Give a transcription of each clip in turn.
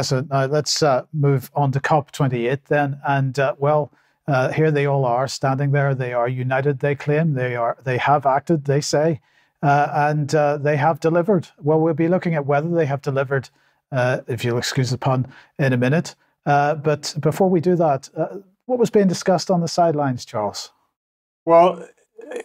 So now let's move on to COP28 then. And here they all are standing there. They are united, they claim. They have acted, they say, and they have delivered. Well, we'll be looking at whether they have delivered, if you'll excuse the pun, in a minute. But before we do that, what was being discussed on the sidelines, Charles? Well,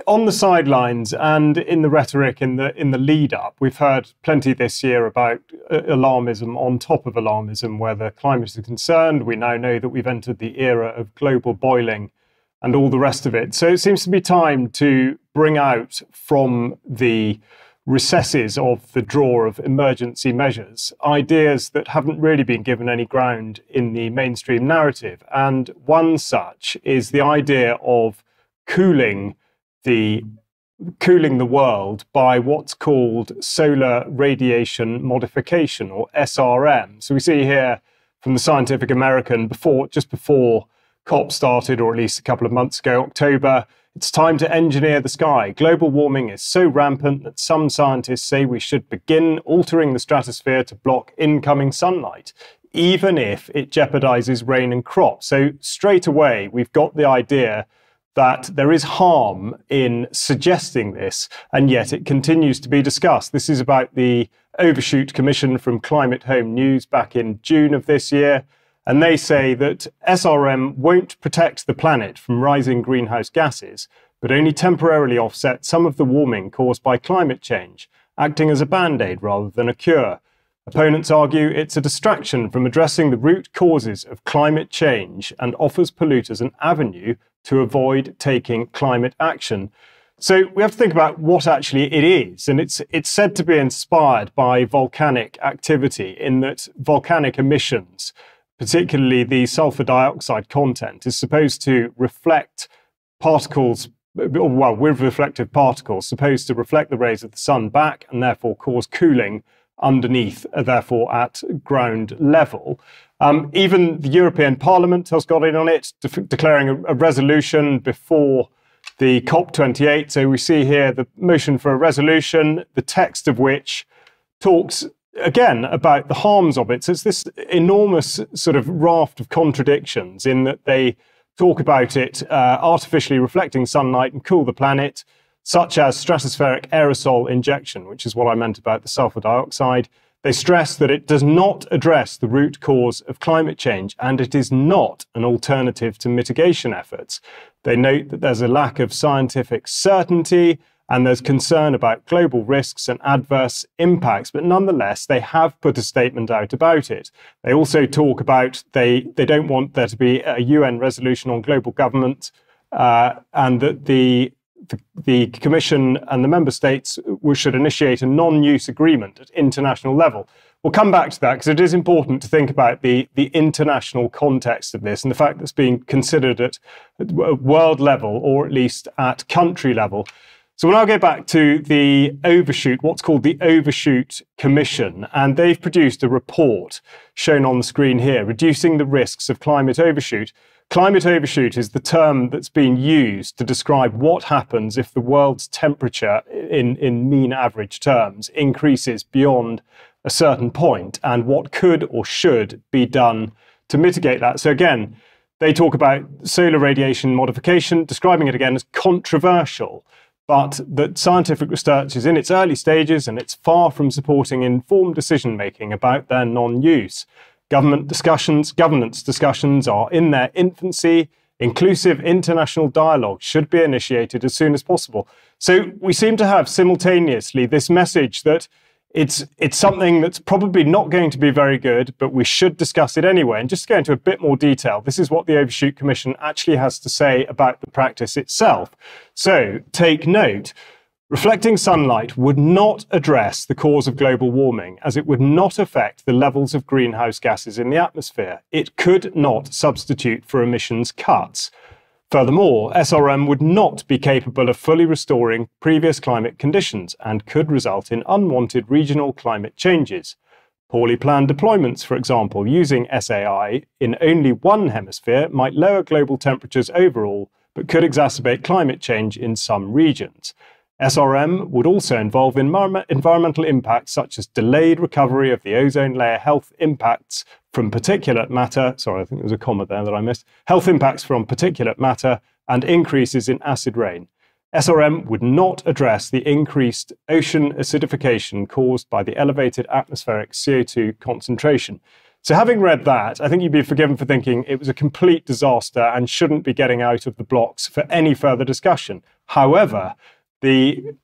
on the sidelines and in the rhetoric in the lead up, we've heard plenty this year about alarmism on top of alarmism where the climate is concerned. We now know that we've entered the era of global boiling and all the rest of it. So it seems to be time to bring out from the recesses of the drawer of emergency measures ideas that haven't really been given any ground in the mainstream narrative. And one such is the idea of cooling the world by what's called Solar Radiation Modification, or SRM. So we see here from the Scientific American just before COP started, or at least a couple of months ago, October, it's time to engineer the sky. Global warming is so rampant that some scientists say we should begin altering the stratosphere to block incoming sunlight, even if it jeopardizes rain and crops. So straight away, we've got the idea that there is harm in suggesting this, and yet it continues to be discussed. This is about the Overshoot Commission from Climate Home News back in June of this year, and they say that SRM won't protect the planet from rising greenhouse gases, but only temporarily offset some of the warming caused by climate change, acting as a band-aid rather than a cure. Opponents argue it's a distraction from addressing the root causes of climate change and offers polluters an avenue to avoid taking climate action. So we have to think about what actually it is. And it's said to be inspired by volcanic activity, in that volcanic emissions, particularly the sulfur dioxide content, is supposed to reflect particles, well, with reflective particles, supposed to reflect the rays of the sun back and therefore cause cooling underneath, therefore at ground level. Even the European Parliament has got in on it, declaring a resolution before the COP28. So we see here the motion for a resolution, the text of which talks again about the harms of it. So it's this enormous sort of raft of contradictions in that they talk about it artificially reflecting sunlight and cool the planet, such as stratospheric aerosol injection, which is what I meant about the sulfur dioxide. They stress that it does not address the root cause of climate change, and it is not an alternative to mitigation efforts. They note that there's a lack of scientific certainty and there's concern about global risks and adverse impacts, but nonetheless, they have put a statement out about it. They also talk about they don't want there to be a UN resolution on global government, and that the Commission and the member states should initiate a non-use agreement at international level. We'll come back to that because it is important to think about the international context of this and the fact that it's being considered at world level, or at least at country level. So we'll now go back to the Overshoot, what's called the Overshoot Commission, and they've produced a report shown on the screen here, Reducing the Risks of Climate Overshoot. Climate overshoot is the term that's been used to describe what happens if the world's temperature, in mean average terms, increases beyond a certain point, and what could or should be done to mitigate that. So again, they talk about solar radiation modification, describing it again as controversial, but that scientific research is in its early stages and it's far from supporting informed decision-making about their non-use. Governance discussions are in their infancy. Inclusive international dialogue should be initiated as soon as possible. So we seem to have simultaneously this message that it's something that's probably not going to be very good, but we should discuss it anyway. And just to go into a bit more detail, this is what the Overshoot Commission actually has to say about the practice itself. So take note. Reflecting sunlight would not address the cause of global warming, as it would not affect the levels of greenhouse gases in the atmosphere. It could not substitute for emissions cuts. Furthermore, SRM would not be capable of fully restoring previous climate conditions and could result in unwanted regional climate changes. Poorly planned deployments, for example, using SAI in only one hemisphere might lower global temperatures overall, but could exacerbate climate change in some regions. SRM would also involve environmental impacts such as delayed recovery of the ozone layer, health impacts from particulate matter, sorry, I think there was a comma there that I missed, health impacts from particulate matter, and increases in acid rain. SRM would not address the increased ocean acidification caused by the elevated atmospheric CO2 concentration. So having read that, I think you'd be forgiven for thinking it was a complete disaster and shouldn't be getting out of the blocks for any further discussion. However, the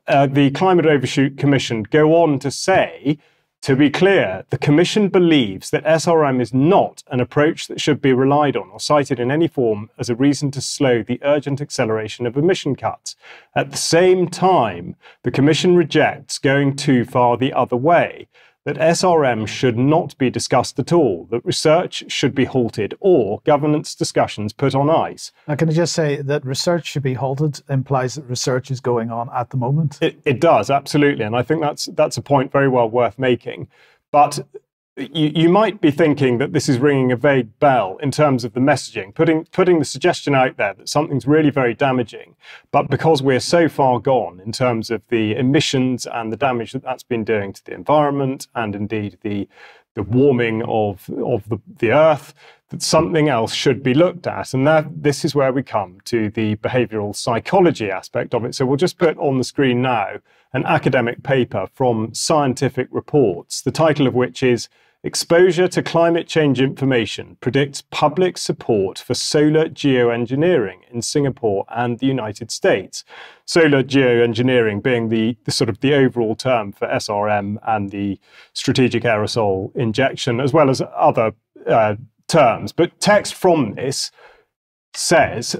Climate Overshoot Commission go on to say, to be clear, the Commission believes that SRM is not an approach that should be relied on or cited in any form as a reason to slow the urgent acceleration of emission cuts. At the same time, the Commission rejects going too far the other way, that SRM should not be discussed at all, that research should be halted or governance discussions put on ice. Now, can I just say that research should be halted implies that research is going on at the moment? It does, absolutely. And I think that's a point very well worth making. But you might be thinking that this is ringing a vague bell in terms of the messaging, putting the suggestion out there that something's really very damaging. But because we're so far gone in terms of the emissions and the damage that that's been doing to the environment and indeed the warming of the earth, that something else should be looked at. And this is where we come to the behavioral psychology aspect of it. So we'll just put on the screen now an academic paper from Scientific Reports, the title of which is Exposure to Climate Change Information Predicts Public Support for Solar Geoengineering in Singapore and the United States. Solar geoengineering being the sort of the overall term for SRM and the strategic aerosol injection, as well as other terms. But text from this says,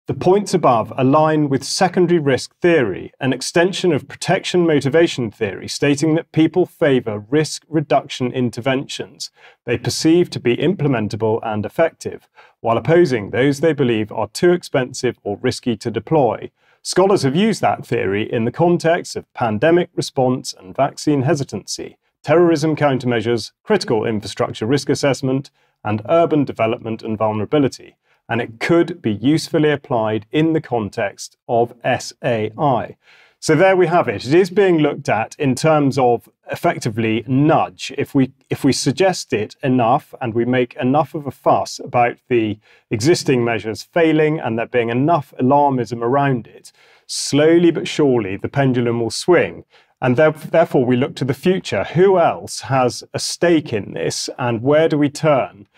the points above align with secondary risk theory, an extension of protection motivation theory, stating that people favour risk reduction interventions they perceive to be implementable and effective, while opposing those they believe are too expensive or risky to deploy. Scholars have used that theory in the context of pandemic response and vaccine hesitancy, terrorism countermeasures, critical infrastructure risk assessment, and urban development and vulnerability. And it could be usefully applied in the context of SAI. So there we have it. It is being looked at in terms of effectively nudge. If we suggest it enough and we make enough of a fuss about the existing measures failing and there being enough alarmism around it, slowly but surely the pendulum will swing. And therefore we look to the future. Who else has a stake in this and where do we turn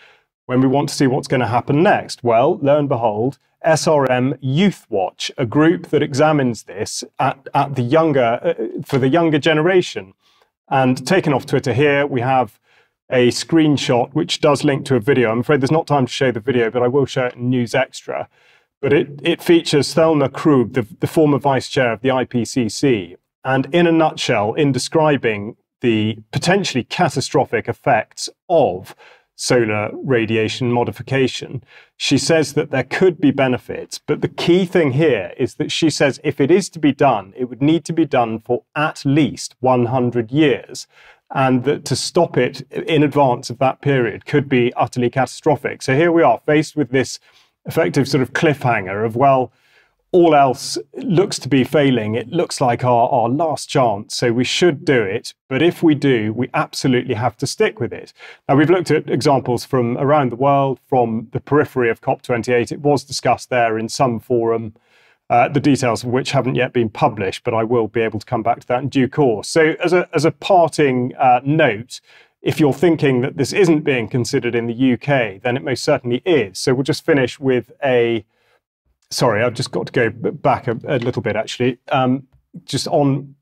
when we want to see what's going to happen next? Well, lo and behold, SRM Youth Watch, a group that examines this at the younger, for the younger generation. And taken off Twitter here, we have a screenshot which does link to a video. I'm afraid there's not time to show the video, but I will show it in News Extra. But it features Thelma Krug, the former vice chair of the IPCC. And in a nutshell, in describing the potentially catastrophic effects of solar radiation modification, she says that there could be benefits, but the key thing here is that she says if it is to be done, it would need to be done for at least 100 years, and that to stop it in advance of that period could be utterly catastrophic. So here we are faced with this effective sort of cliffhanger of, well, all else looks to be failing. It looks like our last chance, so we should do it. But if we do, we absolutely have to stick with it. Now, we've looked at examples from around the world, from the periphery of COP28. It was discussed there in some forum, the details of which haven't yet been published, but I will be able to come back to that in due course. So as a parting note, if you're thinking that this isn't being considered in the UK, then it most certainly is. So we'll just finish with a... Sorry, I've just got to go back a little bit, actually. Just on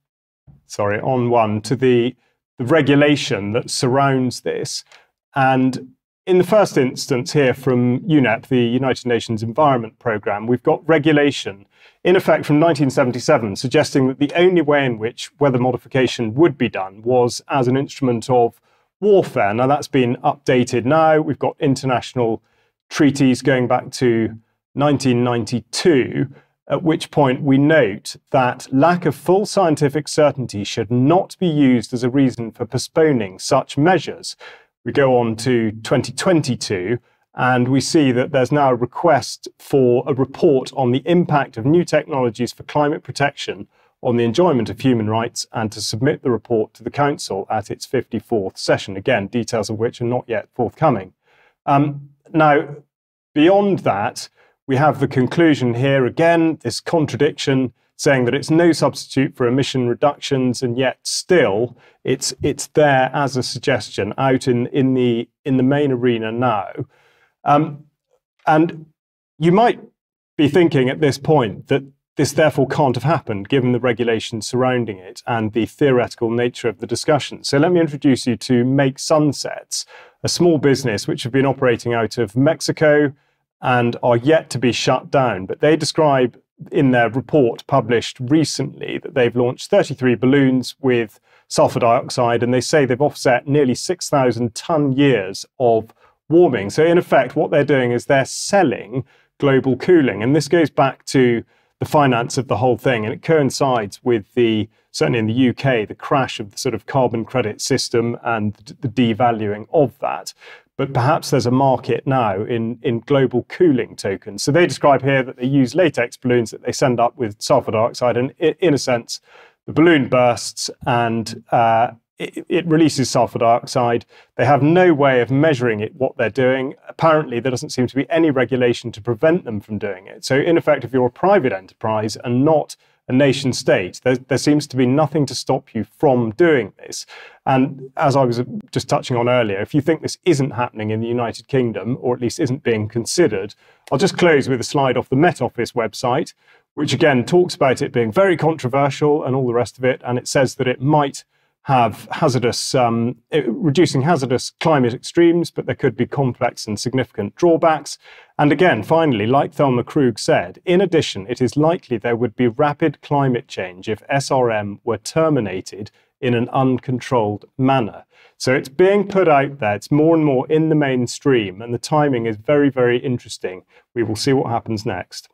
one to the regulation that surrounds this. And in the first instance here from UNEP, the United Nations Environment Programme, we've got regulation in effect from 1977, suggesting that the only way in which weather modification would be done was as an instrument of warfare. Now, that's been updated now. We've got international treaties going back to 1992, at which point we note that lack of full scientific certainty should not be used as a reason for postponing such measures. We go on to 2022, and we see that there's now a request for a report on the impact of new technologies for climate protection on the enjoyment of human rights and to submit the report to the Council at its 54th session. Again, details of which are not yet forthcoming. Now, beyond that, we have the conclusion here, again, this contradiction, saying that it's no substitute for emission reductions, and yet still it's there as a suggestion out in the main arena now. And you might be thinking at this point that this therefore can't have happened given the regulations surrounding it and the theoretical nature of the discussion. So let me introduce you to Make Sunsets, a small business which have been operating out of Mexico and are yet to be shut down. But they describe in their report published recently that they've launched 33 balloons with sulfur dioxide, and they say they've offset nearly 6,000 ton years of warming. So in effect, what they're doing is they're selling global cooling. And this goes back to the finance of the whole thing. And it coincides with certainly in the UK, the crash of the sort of carbon credit system and the devaluing of that. But perhaps there's a market now in global cooling tokens. So they describe here that they use latex balloons that they send up with sulfur dioxide. And in a sense, the balloon bursts and it releases sulfur dioxide. They have no way of measuring what they're doing. Apparently, there doesn't seem to be any regulation to prevent them from doing it. So in effect, if you're a private enterprise and not a nation state, there seems to be nothing to stop you from doing this. And as I was just touching on earlier, if you think this isn't happening in the United Kingdom, or at least isn't being considered, I'll just close with a slide off the Met Office website, which again talks about it being very controversial and all the rest of it. And it says that it might have reducing hazardous climate extremes, but there could be complex and significant drawbacks. And again, finally, like Thelma Krug said, in addition, it is likely there would be rapid climate change if SRM were terminated in an uncontrolled manner. So it's being put out there, it's more and more in the mainstream, and the timing is very, very interesting. We will see what happens next.